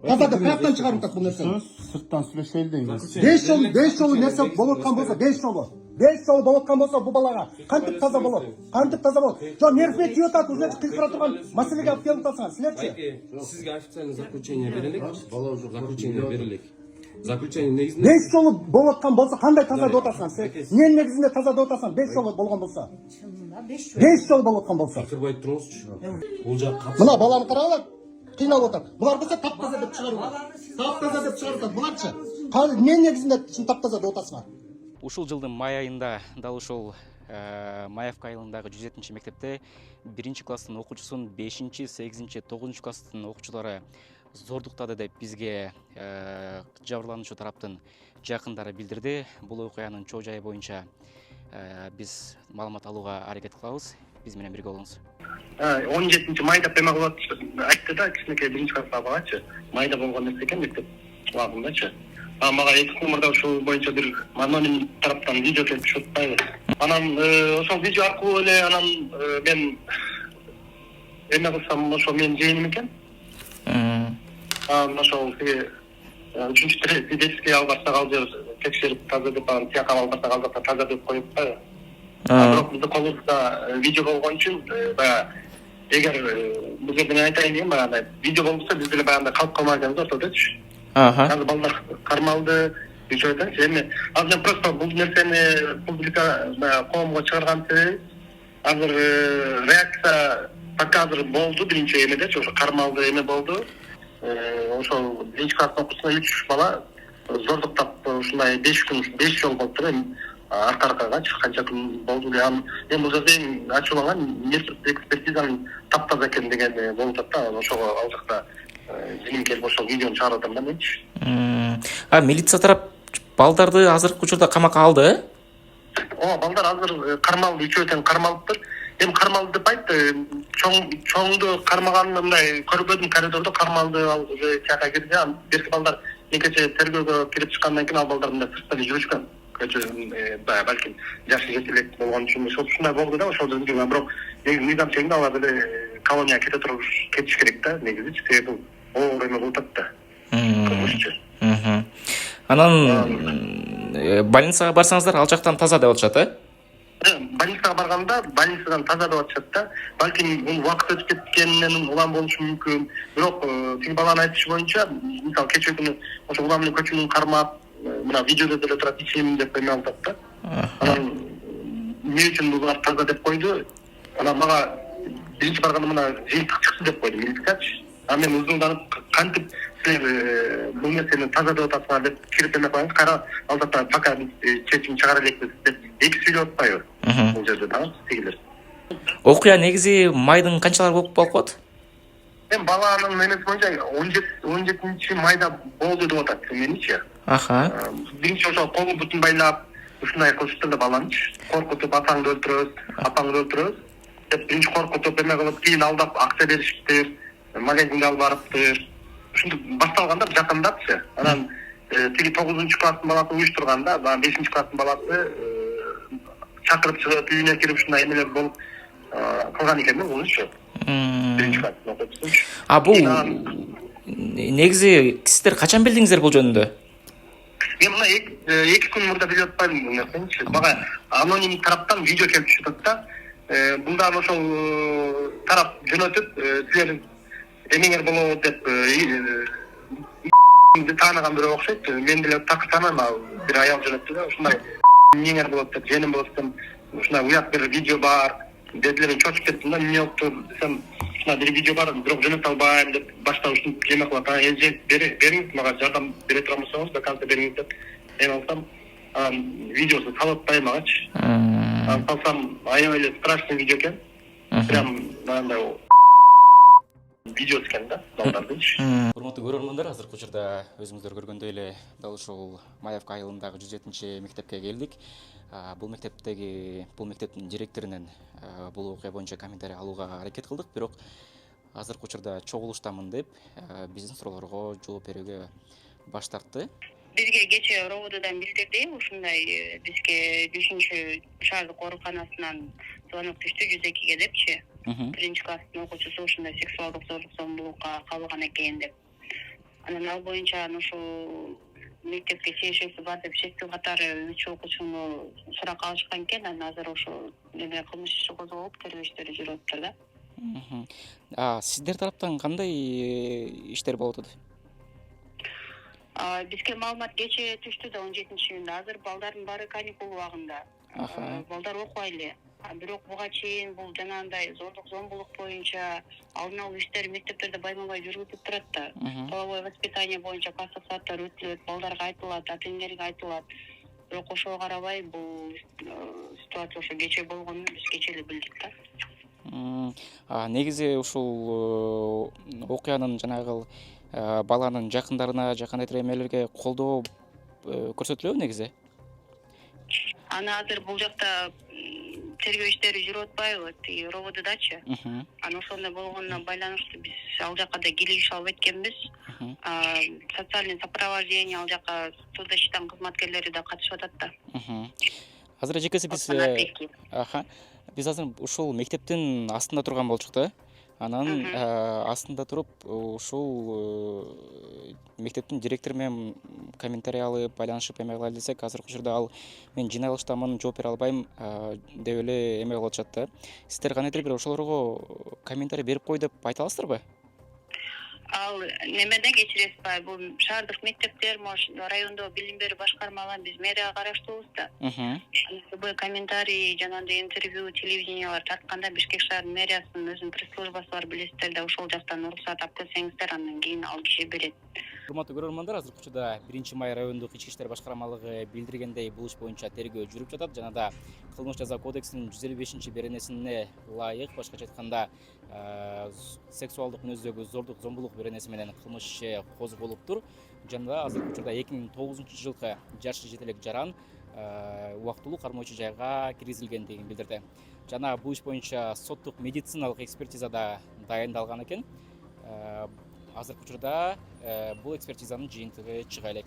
Таза деп каяктан чыгарып атат бул нерсени? Сырттан сүйлөшөлү дейбиз. 5 жолу нерсе болуп аткан болсо, 5 жолу. 5 жолу болуп аткан болсо бул балага кантип таза болот? Кантип таза болот? Жо нервме тийип атат, уже кыйкыра турган маселеге алып келип атасыңар, силерчи? Сизге официальный заключение берелик. Заключение берелик. Заключение негизинде 5 жолу болуп аткан болсо кандай таза деп атасыңар? Сен эмненин негизинде таза деп атасың? 5 жолу болгон болсо. 5 жолу болуп аткан болсо. кырбай туруңузчу. Бул жак Мына баланы карагыла. Кыйналып атат. Булар болсо таптаза деп чыгарып атат. Таптаза деп чыгарып атат. Буларчы? Кандай эмненин негизинде чын таптаза деп атасыңар? Ушул жылдын май айында дал ушул Маевка айылындагы 107 мектепте 1 класстын окуучусун 5, 8, 9 класстын окуучулары зордуктады деп бизге жабырлануучу тараптын жакындары билдирди. Бул окуянын чоо жайы боюнча биз маалымат алууга аракет кылабыз. Биз менен бирге болуңуз. 17 майда пема кылып айтты да, кичинекей 1-класстагы балачы. Майда болгон нерсе экен мектеп убагындачы. Мага 2 номерде ушул боюнча бир аноним тараптан видео келип түшүп атпайбы. Анан ошол видео аркылуу эле анан мен эме кылсам, ошо менин жыйыным экен. Ошол 3-чү свидетельский алып барсак ал жер текшерип таза деп анан тияка алып барсак ал жакта таза деп коюп атпайбы. Бирок биздин колубузда видео болгон үчүн баягы эгер бул жерде мен айтайын дегем, баягы видео болбосо биз деле баягындай калып калмайбыз ортодочу. Азыр балдар кармалды, дешип айтайынчы. Эми азыр мен просто бул нерсени публика коомго чыгарган себеби азыр реакция пока азыр болду биринчи эмедечи, ошо кармалды эме болду. Ошол 1-класстын окуучусуна 3 бала зордуктап ушундай 5 күн 5 жол болуптур. Эми арка-аркагачы канча күн болду эле. Мен бул жерде ачууланган экспертизанын таптаза экен деген болуп атат да. Ошого ал жакта жиним келип ошол видеону чыгарып атам да менчи. Милиция тарап балдарды азыркы учурда камакка алды? Балдар азыр кармалды, үчөө тең кармалыптыр. Эми кармалды деп айтты. Чоңду кармаганын мындай көрбөдүм, коридордо кармалды, ал уже тияка кирди. Берки балдар экинчи тергөөгө кирип чыккандан кийин ал балдар мындай сыртта жүрүшкөн. Балким жашы жете элек болгон үчүн ушундай болду да, ошол жерде. Бирок негизи мыйзам чегинде алар деле колонияга кетиш керек да, негизичи. Себеби оор эме болуп атат да. Анан больницага барсаңыздар ал жактан таза деп атышат, Больницага барганда больницадан таза деп атышат да. Балким бул убакыт өтүп кеткенинен улам болушу мүмкүн. Бирок тиги баланын айтышы боюнча, мисалы кечээ күнү ошо улам эле көчүмүн кармап, мына видеодо деле турат, ичемин деп эме алып атат да. Анан эмне үчүн булар таза деп койду? Анан мага биринчи барганда мына жыйынтык чыкты деп койду милициячы. Мен узунданып кантип силер бул нерсени таза деп атасыңар деп кирип эме кылайын, кара ал жакта пока чечим чыгара элекпиз деп эки сүйлөп атпайбы бул жерде да тигилер. Окуя негизи майдын канчалар болуп калат? Мен баланын эмеси боюнча 17 майда болду деп атат меничи. Биринчи ошо колу бутун байлап ушундай кылышты да баланычы. Коркутуп атаңды өлтүрөбүз, апаңды өлтүрөбүз деп биринчи коркутуп эме кылып, кийин алдап акча беришиптир, магазинге алып барыптыр. Ушинтип башталганда жакындапчы. Анан тиги 9-класстын баласы уюштурганда, 5-класстын баласы чакырып чыгып үйүнө кирип ушундай эмелер болуп кылган экен да мунучу. 1-класстын окуучусу. Бул негизи сиздер качан билдиңиздер бул жөнүндө? Мен мына 2 күн мурда билип атпайм бул нерсени. Мага аноним тараптан видео келип түшүп атат да. Булдан ошол тарап жөнөтүп, силер эмеңер болот деп тааныган бирөө окшойт. Мен деле так таанымам, бир аял жөнөттү да, ушундай эмеңер болот деп, женим болот деп, ушундай уят бир видео бар. Дедилер, мен чочуп кеттим да, эмне болуптур десем, ушундай бир видео бар, бирок жөнөтө албайм деп башта ушинтип эме кылат. Бериңиз, мага жардам бере турган болсоңуз, до конца бериңиз деп эме алсам, видеосун салып атпайм магачы. Салсам, аябай эле страшный видео экен. Прям мындай видео экен да, балдардычы. Урматтуу көрөрмандар, азыркы учурда өзүңүздөр көргөндөй эле дал ушул Маевка айылындагы 107 мектепке келдик. Бул мектептин директорунан бул окуя боюнча комментарий алууга аракет кылдык, бирок азыркы учурда чогулуштамын деп биздин суроолорго жооп берүүгө баш тартты. Бизге кечээ РОВДдан билдирди, ушундай бизге 5 шаардык ооруканасынан звонок түштү 102ге депчи. 1-класстын окуучусу ушундай сексуалдык зорлук зомбулукка кабылган экен деп. Анан ал боюнча ушул мектепке тиешеси бар деп шектүү катары 3 окуучуну суракка алышкан экен. Анан азыр ошо неме кылмыш иши козголуп, тергөө иштери жүрүп атыптыр да. Сиздер тараптан кандай иштер болуп атат? Бизге маалымат кечээ түштү да 17-июнда. Азыр балдардын баары каникул убагында. Балдар окубай эле. Бирок буга чейин бул жанагындай зордук зомбулук боюнча алдын алуу иштери мектептерде байма-бай жүргүзүлүп турат да. Половое воспитание боюнча кассак сааттар өтүлөт, балдарга айтылат, ата-энелерге айтылат. Бирок ошого карабай бул ситуация ошо кечээ болгонун биз кечээ эле билдик да. Негизи ушул окуянын жанагы баланын жакындарына, жакын эмелерге колдоо көрсөтүлөбү негизи? Аны азыр бул жакта тергөө иштери жүрүп атпайбы, тиги РОВДдачы. Анан ошондой болгонуна байланыштуу биз ал жака да кийлигиш алып эткенбиз. Социальный сопровождение ал жака судзащита кызматкерлери да катышып атат да. Азыр эжекеси биз азыр ушул мектептин астында турган болчук да. Анан астында туруп ушул мектептин директору менен комментарий алып байланышып эме кыла десек, азыркы учурда ал мен жинай алыштамын, жооп бере албайм деп эле эме кылып атышат да. Сиздер кандайдыр бир ошолорго комментарий берип кой деп айта аласыздарбы? Ал немеден кечиресизби? Бул шаардык мектептер, райондо билим берүү башкармалары биз мэрияга караштуубуз да. Любой комментарий, жанагындай интервью, телевидениялар тартканда Бишкек шаар мэриясынын өзүнүн пресс-службасы бар, билесиздер да, ошол жактан уруксат алып келсеңиздер, андан кийин ал киши берет. Урматтуу көрөрмандар, азыркы учурда 1-май райондук ички иштер башкармалыгы билдиргендей бул иш боюнча тергөө жүрүп жатат. Жанагы кылмыш жаза кодексинин 155-беренесине ылайык, башкача айтканда, сексуалдык мүнөздөгү зордук, зомбулук беренеси менен кылмыш иши козголуптур. Жана азыркы учурда 2009-жылкы жаш жетелек жаран убактылуу кармоочу жайга киргизилгендигин билдирди. Жана бул иш боюнча соттук медициналык экспертиза да дайындалган экен. Азыркы учурда бул экспертизанын жыйынтыгы чыга элек.